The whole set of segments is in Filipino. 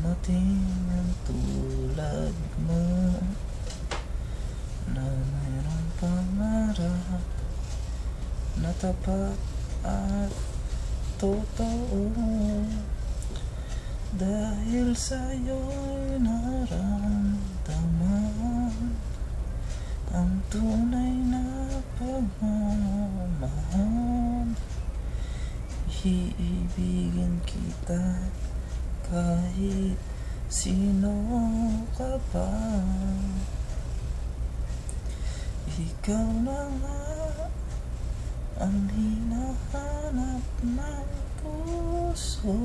dumating ang tulad mo na mayroong pangarap na tapat at totoo. Dahil sa'yo'y naramdaman ang tunay na pagmamahal. Iibigin kita kahit sino ka pa. Ikaw na nga ang hinahanap ng puso,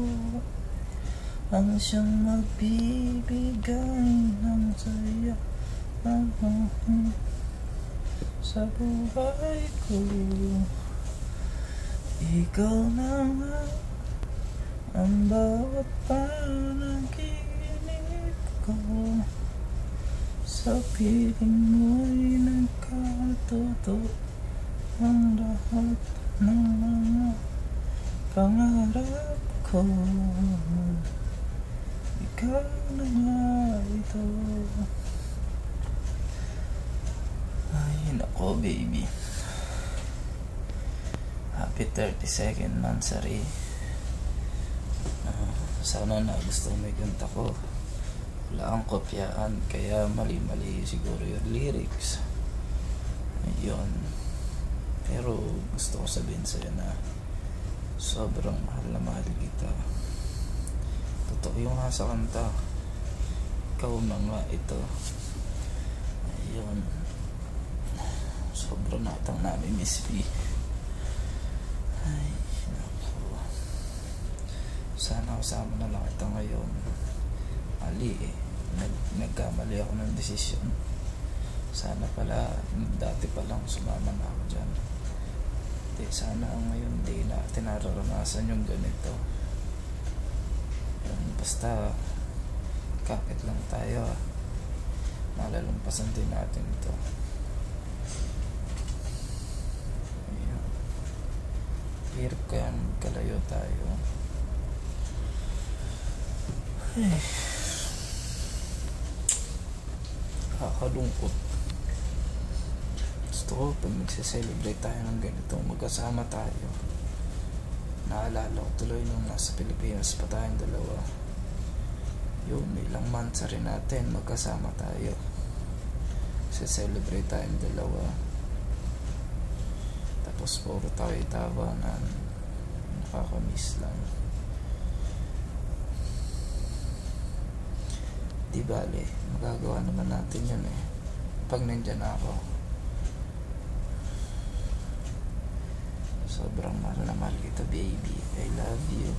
ang siyang magbibigay ng saya sa buhay ko. Ikaw na nga ang bawat panaginip ko, sa piling mo'y nagkatotoo ang lahat ng mga pangarap ko. Ikaw na nga ito. Ay nako baby, happy 32nd monthsary. Sana nagustuhan mo yung kanta ko. Wala akong kopyaan, kaya mali-mali siguro yung lyrics. Ayun, pero gusto ko sabihin sa'yo na sobrang mahal na mahal kita. Totoo yung nasa kanta, ikaw na nga ito. Ayun, sobrang natang namin Miss B. Ay naku, sana kasama na lang kita ngayon. Mali nagkamali ako ng desisyon. Sana pala dati pa lang sumama na ako dyan. Sana ngayon di natin nararanasan yung ganito. Basta kapit lang tayo, malalampasan din natin ito. Ayun, hirap kaya magkalayo tayo. Kakalungkot. Gusto ko pag magse-celebrate tayo ng ganito, magkasama tayo. Naalala ko tuloy nung nasa Pilipinas pa tayong dalawa. Yun, ilang months rin natin magkasama tayo. Se-celebrate tayong dalawa. Tapos puro tayo tawanan. Nakakamiss lang. Di bale, magagawa naman natin yun pag nandyan ako. Sobrang mahal na mahal kita baby. I love you.